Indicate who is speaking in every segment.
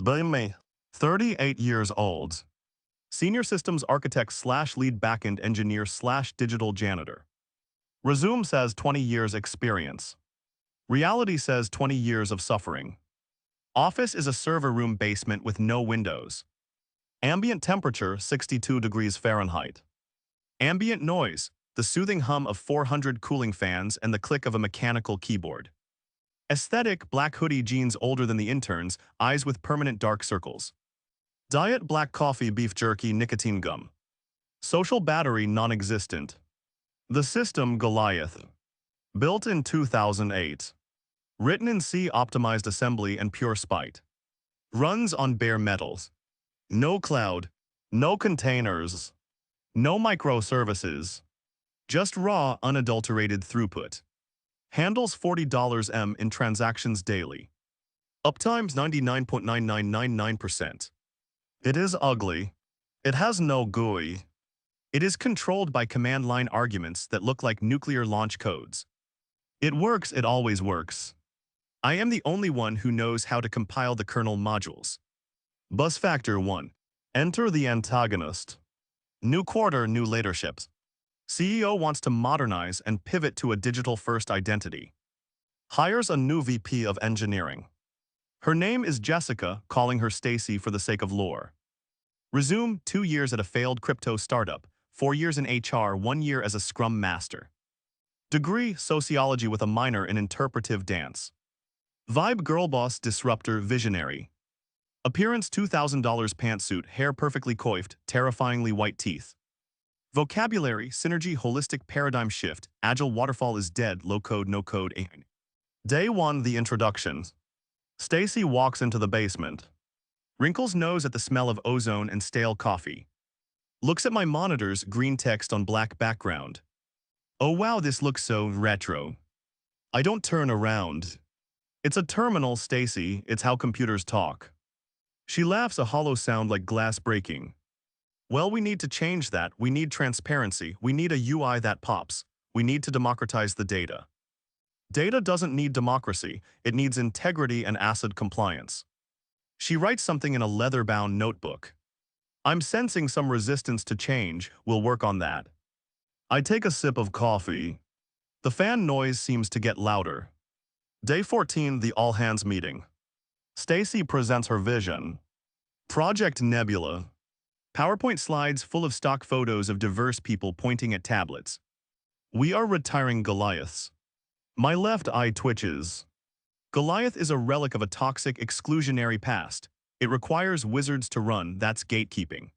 Speaker 1: By me, 38 years old. Senior systems architect slash lead backend engineer slash digital janitor. Resume says 20 years experience. Reality says 20 years of suffering. Office is a server room basement with no windows. Ambient temperature 62 degrees Fahrenheit. Ambient noise, the soothing hum of 400 cooling fans and the click of a mechanical keyboard. Aesthetic black hoodie jeans older than the interns, eyes with permanent dark circles. Diet black coffee beef jerky nicotine gum. Social battery non-existent. The system Goliath. Built in 2008. Written in C optimized assembly and pure spite. Runs on bare metals. No cloud. No containers. No microservices. Just raw, unadulterated throughput. Handles $40 M in transactions daily. Uptime's 99.9999%. It is ugly. It has no GUI. It is controlled by command line arguments that look like nuclear launch codes. It works, it always works. I am the only one who knows how to compile the kernel modules. Bus Factor 1. Enter the antagonist. New quarter, new leadership. CEO wants to modernize and pivot to a digital-first identity. Hires a new VP of engineering. Her name is Jessica, calling her Stacy for the sake of lore. Resume 2 years at a failed crypto startup, 4 years in HR, 1 year as a Scrum Master. Degree, Sociology with a minor in Interpretive Dance. Vibe Girlboss Disruptor Visionary. Appearance $2,000 pantsuit, hair perfectly coiffed, terrifyingly white teeth. Vocabulary, Synergy Holistic Paradigm Shift, Agile Waterfall is dead, low code, no code. Day 1, the introduction. Stacy walks into the basement. Wrinkles nose at the smell of ozone and stale coffee. Looks at my monitors, green text on black background. Oh wow, this looks so retro. I don't turn around. It's a terminal, Stacy, it's how computers talk. She laughs, a hollow sound like glass breaking. Well, we need to change that, we need transparency, we need a UI that pops, we need to democratize the data. Data doesn't need democracy, it needs integrity and ACID compliance. She writes something in a leather-bound notebook. I'm sensing some resistance to change, we'll work on that. I take a sip of coffee. The fan noise seems to get louder. Day 14, the all-hands meeting. Stacy presents her vision. Project Nebula. PowerPoint slides full of stock photos of diverse people pointing at tablets. We are retiring Goliaths. My left eye twitches. Goliath is a relic of a toxic, exclusionary past. It requires wizards to run, that's gatekeeping.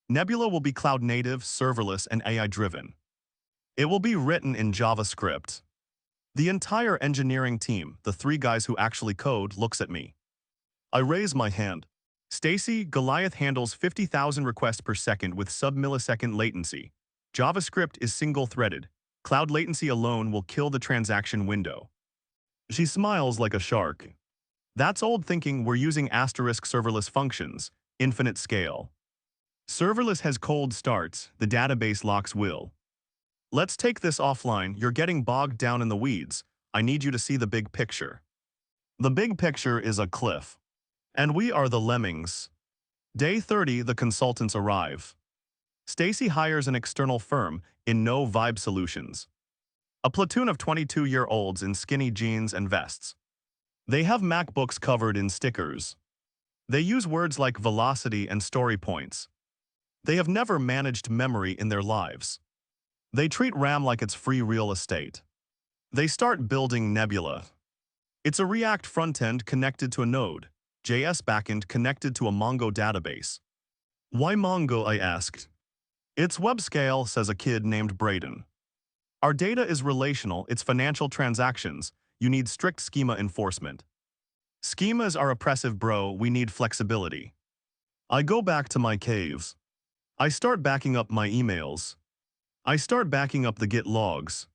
Speaker 1: Nebula will be cloud-native, serverless, and AI-driven. It will be written in JavaScript. The entire engineering team, the 3 guys who actually code, looks at me. I raise my hand. Stacy, Goliath handles 50,000 requests per second with sub-millisecond latency. JavaScript is single-threaded. Cloud latency alone will kill the transaction window. She smiles like a shark. That's old thinking, we're using asterisk serverless functions, infinite scale. Serverless has cold starts, the database locks will. Let's take this offline, you're getting bogged down in the weeds, I need you to see the big picture. The big picture is a cliff. And we are the lemmings. Day 30, the consultants arrive. Stacy hires an external firm, in No Vibe Solutions. A platoon of 22-year-olds in skinny jeans and vests. They have MacBooks covered in stickers. They use words like velocity and story points. They have never managed memory in their lives. They treat RAM like it's free real estate. They start building Nebula. It's a React frontend connected to a Node, JS backend connected to a Mongo database. Why Mongo, I asked. It's web scale, says a kid named Braden. Our data is relational, it's financial transactions, you need strict schema enforcement. Schemas are oppressive, bro, we need flexibility. I go back to my caves. I start backing up my emails. I start backing up the Git logs.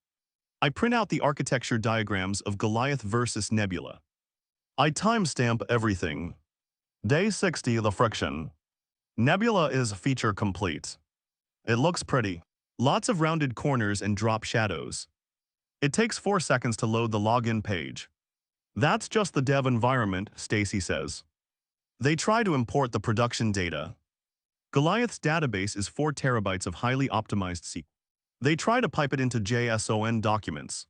Speaker 1: I print out the architecture diagrams of Goliath versus Nebula. I timestamp everything. Day 60, the friction. Nebula is feature complete. It looks pretty. Lots of rounded corners and drop shadows. It takes 4 seconds to load the login page. That's just the dev environment, Stacy says. They try to import the production data. Goliath's database is 4 terabytes of highly optimized SQL. They try to pipe it into JSON documents.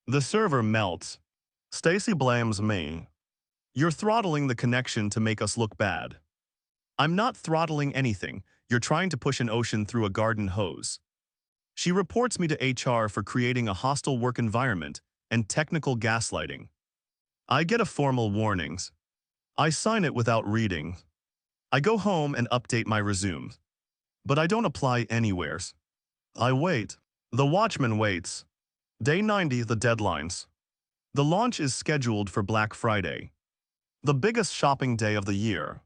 Speaker 1: The server melts. Stacy blames me. You're throttling the connection to make us look bad. I'm not throttling anything. You're trying to push an ocean through a garden hose. She reports me to HR for creating a hostile work environment and technical gaslighting. I get a formal warnings. I sign it without reading. I go home and update my resume. But I don't apply anywheres. I wait. The watchman waits. Day 90, the deadlines. The launch is scheduled for Black Friday, the biggest shopping day of the year.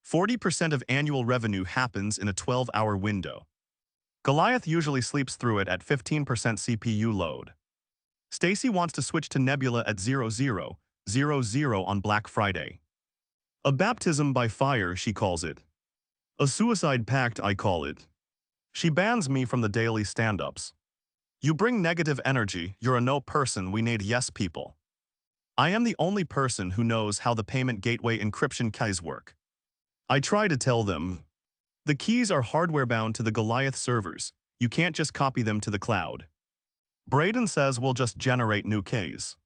Speaker 1: 40% of annual revenue happens in a 12-hour window. Goliath usually sleeps through it at 15% CPU load. Stacy wants to switch to Nebula at 0000 on Black Friday. A baptism by fire, she calls it. A suicide pact, I call it. She bans me from the daily stand-ups. You bring negative energy, you're a no person, we need yes people. I am the only person who knows how the payment gateway encryption keys work. I try to tell them. The keys are hardware-bound to the Goliath servers. You can't just copy them to the cloud. Braden says we'll just generate new keys.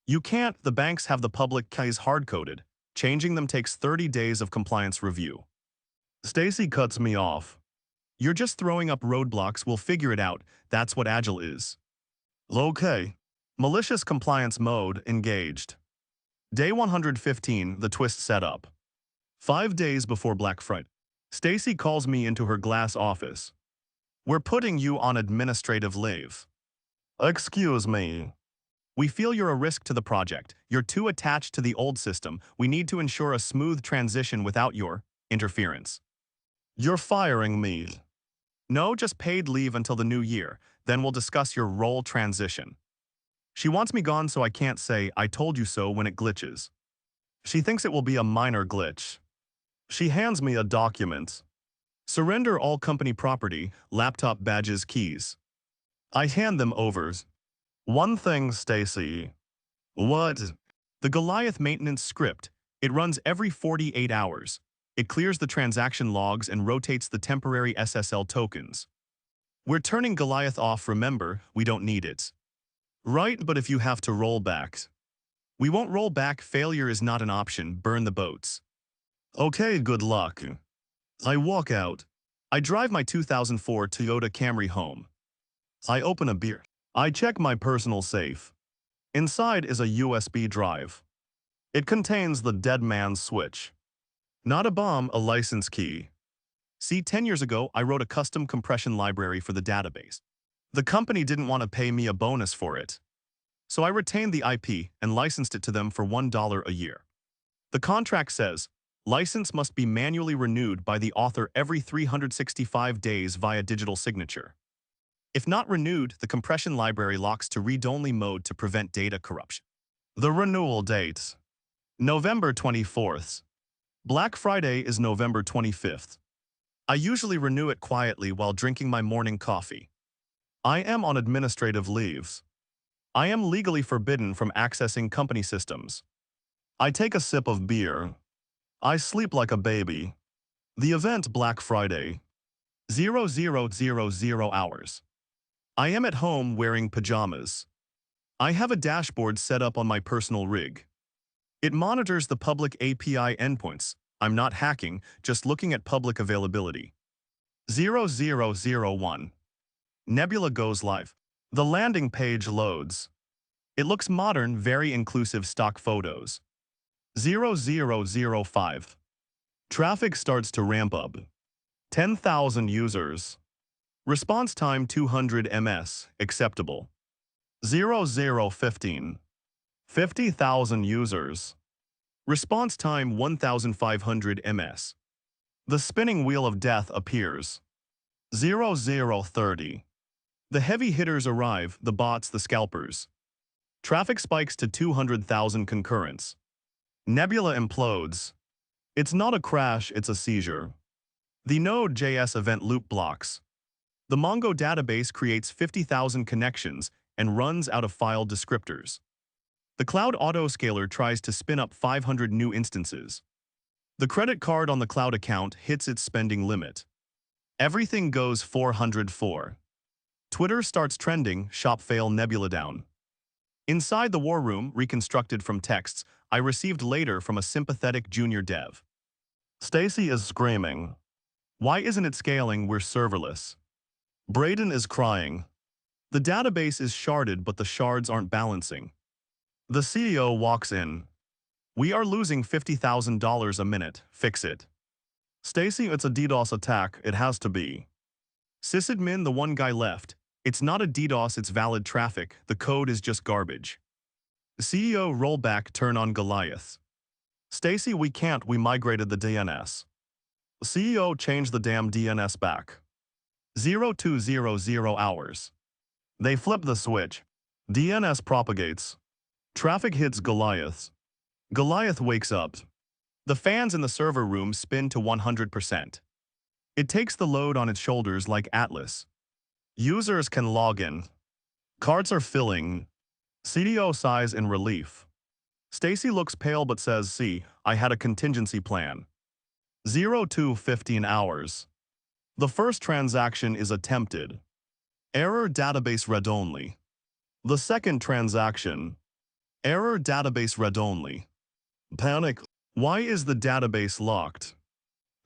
Speaker 1: You can't, the banks have the public keys hard-coded. Changing them takes 30 days of compliance review. Stacy cuts me off. You're just throwing up roadblocks, we'll figure it out, that's what Agile is. Okay. Malicious compliance mode engaged. Day 115, the twist setup. 5 days before Black Friday. Stacy calls me into her glass office. We're putting you on administrative leave. Excuse me. We feel you're a risk to the project. You're too attached to the old system. We need to ensure a smooth transition without your interference. You're firing me. No, just paid leave until the new year. Then we'll discuss your role transition. She wants me gone so I can't say, I told you so when it glitches. She thinks it will be a minor glitch. She hands me a document. Surrender all company property, laptop badges, keys. I hand them over. One thing, Stacy. What? The Goliath maintenance script. It runs every 48 hours. It clears the transaction logs and rotates the temporary SSL tokens. We're turning Goliath off, remember, we don't need it. Right, but if you have to roll back. We won't roll back, failure is not an option, burn the boats. Okay, good luck. I walk out. I drive my 2004 Toyota Camry home. I open a beer. I check my personal safe. Inside is a USB drive. It contains the dead man's switch. Not a bomb, a license key. See, 10 years ago, I wrote a custom compression library for the database. The company didn't want to pay me a bonus for it. So I retained the IP and licensed it to them for $1 a year. The contract says, license must be manually renewed by the author every 365 days via digital signature. If not renewed, the compression library locks to read-only mode to prevent data corruption. The renewal date. November 24th. Black Friday is November 25th. I usually renew it quietly while drinking my morning coffee. I am on administrative leaves. I am legally forbidden from accessing company systems. I take a sip of beer. I sleep like a baby. The event Black Friday. 0000 hours. I am at home wearing pajamas. I have a dashboard set up on my personal rig. It monitors the public API endpoints. I'm not hacking, just looking at public availability. 0001. Nebula goes live. The landing page loads. It looks modern, very inclusive stock photos. 0005. Traffic starts to ramp up. 10,000 users. Response time 200 ms, acceptable. 0015. 50,000 users. Response time 1,500 ms. The spinning wheel of death appears. 0030. The heavy hitters arrive, the bots, the scalpers. Traffic spikes to 200,000 concurrents. Nebula implodes. It's not a crash, it's a seizure. The Node.js event loop blocks. The Mongo database creates 50,000 connections and runs out of file descriptors. The cloud autoscaler tries to spin up 500 new instances. The credit card on the cloud account hits its spending limit. Everything goes 404. Twitter starts trending, shop fail nebula down. Inside the war room, reconstructed from texts I received later from a sympathetic junior dev. Stacy is screaming. Why isn't it scaling? We're serverless. Braden is crying. The database is sharded, but the shards aren't balancing. The CEO walks in. We are losing $50,000 a minute. Fix it. Stacy, it's a DDoS attack. It has to be. Sysadmin, the one guy left. It's not a DDoS, it's valid traffic. The code is just garbage. CEO, rollback, turn on Goliath. Stacy, we can't. We migrated the DNS. CEO, change the damn DNS back. 0200 hours. They flip the switch. DNS propagates. Traffic hits Goliath. Goliath wakes up. The fans in the server room spin to 100%. It takes the load on its shoulders like Atlas. Users can log in. Cards are filling. CDO sighs in relief. Stacy looks pale but says, see, I had a contingency plan. 0215 hours. The first transaction is attempted. Error, database read only. The second transaction. Error, database read only. Panic. Why is the database locked?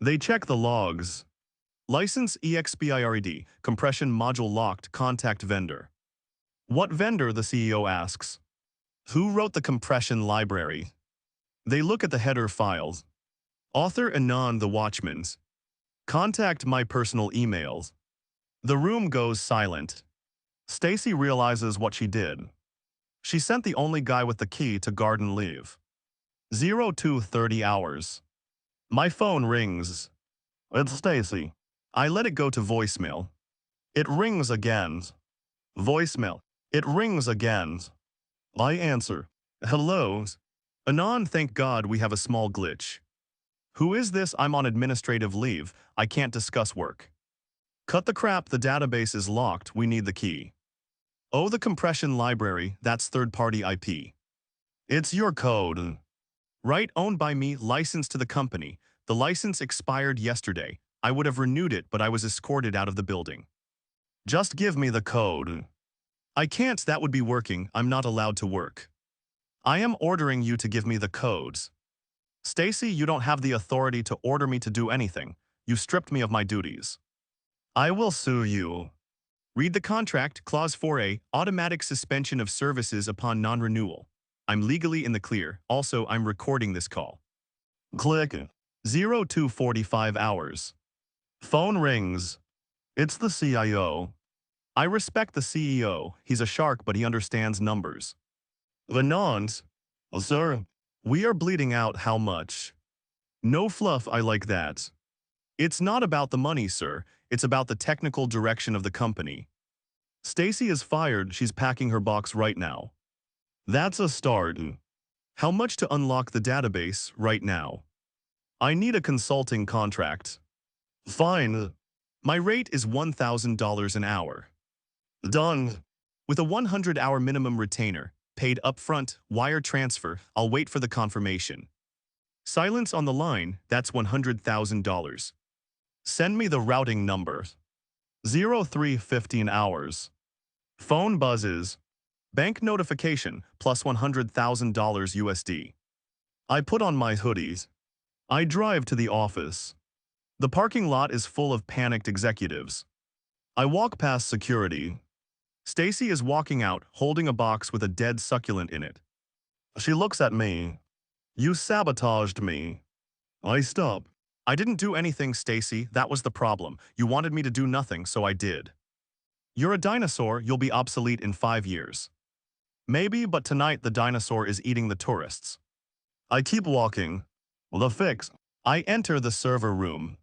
Speaker 1: They check the logs. License expired, compression module locked, contact vendor. What vendor? The CEO asks. Who wrote the compression library? They look at the header files. Author Anon, the Watchman's. Contact my personal emails. The room goes silent. Stacy realizes what she did. She sent the only guy with the key to garden leave. 0230 hours. My phone rings. It's Stacy. I let it go to voicemail. It rings again. Voicemail. It rings again. I answer. Hello. Anon, thank God we have a small glitch. Who is this? I'm on administrative leave. I can't discuss work. Cut the crap, the database is locked, we need the key. Oh, the compression library, that's third-party IP. It's your code. Right, owned by me, licensed to the company. The license expired yesterday. I would have renewed it, but I was escorted out of the building. Just give me the code. I can't, that would be working, I'm not allowed to work. I am ordering you to give me the codes. Stacy, you don't have the authority to order me to do anything. You stripped me of my duties. I will sue you. Read the contract, Clause 4A, automatic suspension of services upon non-renewal. I'm legally in the clear. Also, I'm recording this call. Click. 0245 hours. Phone rings. It's the CIO. I respect the CEO. He's a shark, but he understands numbers. Venant. Sir. We are bleeding out how much? No fluff, I like that. It's not about the money, sir. It's about the technical direction of the company. Stacy is fired. She's packing her box right now. That's a start. How much to unlock the database right now? I need a consulting contract. Fine. My rate is $1,000 an hour. Done. With a 100-hour minimum retainer, paid upfront, wire transfer, I'll wait for the confirmation. Silence on the line, that's $100,000. Send me the routing number. 0315 hours. Phone buzzes. Bank notification, plus $100,000 USD. I put on my hoodies. I drive to the office. The parking lot is full of panicked executives. I walk past security. Stacy is walking out, holding a box with a dead succulent in it. She looks at me. You sabotaged me. I stop. I didn't do anything, Stacy. That was the problem. You wanted me to do nothing, so I did. You're a dinosaur. You'll be obsolete in 5 years. Maybe, but tonight the dinosaur is eating the tourists. I keep walking. The fix. I enter the server room.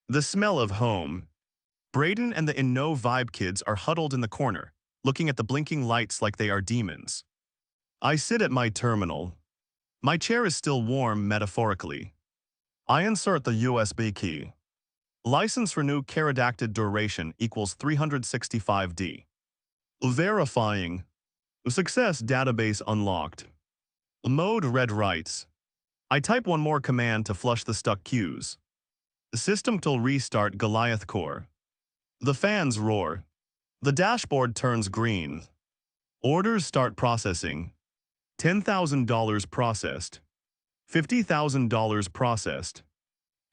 Speaker 1: The smell of home. Braden and the In No Vibe kids are huddled in the corner, looking at the blinking lights like they are demons. I sit at my terminal. My chair is still warm, metaphorically. I insert the USB key. License renew redacted duration equals 365D. Verifying. Success database unlocked. Mode read writes. I type one more command to flush the stuck queues. System till restart Goliath core. The fans roar. The dashboard turns green. Orders start processing. $10,000 processed. $50,000 processed.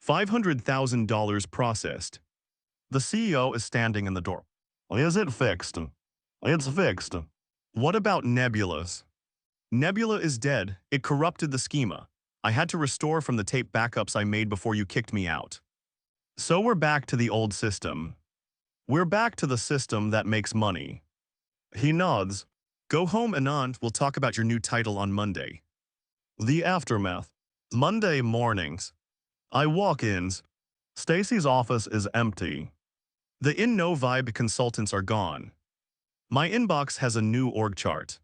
Speaker 1: $500,000 processed. The CEO is standing in the door. Is it fixed? It's fixed. What about Nebula's? Nebula is dead. It corrupted the schema. I had to restore from the tape backups I made before you kicked me out. So we're back to the old system. We're back to the system that makes money. He nods. Go home, Anand. We'll talk about your new title on Monday. The aftermath. Monday mornings. I walk in. Stacy's office is empty. The In-No Vibe consultants are gone. My inbox has a new org chart.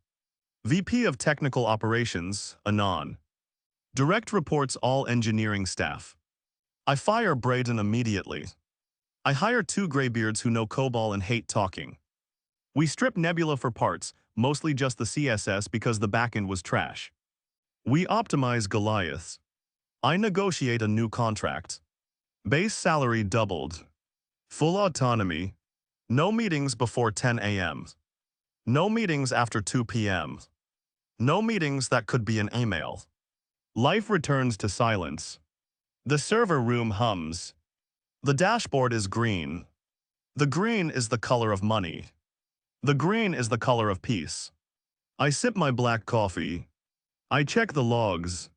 Speaker 1: VP of Technical Operations, Anand. Direct reports all engineering staff. I fire Braden immediately. I hire 2 graybeards who know COBOL and hate talking. We strip Nebula for parts, mostly just the CSS because the backend was trash. We optimize Goliaths. I negotiate a new contract. Base salary doubled. Full autonomy. No meetings before 10 a.m. No meetings after 2 p.m. No meetings that could be an email. Life returns to silence. The server room hums. The dashboard is green. The green is the color of money. The green is the color of peace. I sip my black coffee. I check the logs.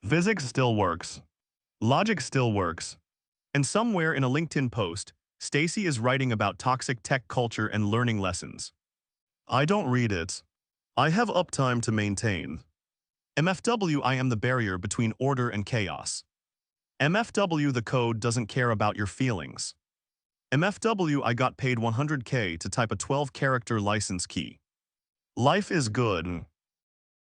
Speaker 1: Physics still works. Logic still works. And somewhere in a LinkedIn post, Stacy is writing about toxic tech culture and learning lessons. I don't read it. I have uptime to maintain. MFW, I am the barrier between order and chaos. MFW, the code doesn't care about your feelings. MFW, I got paid $100K to type a 12-character license key. Life is good.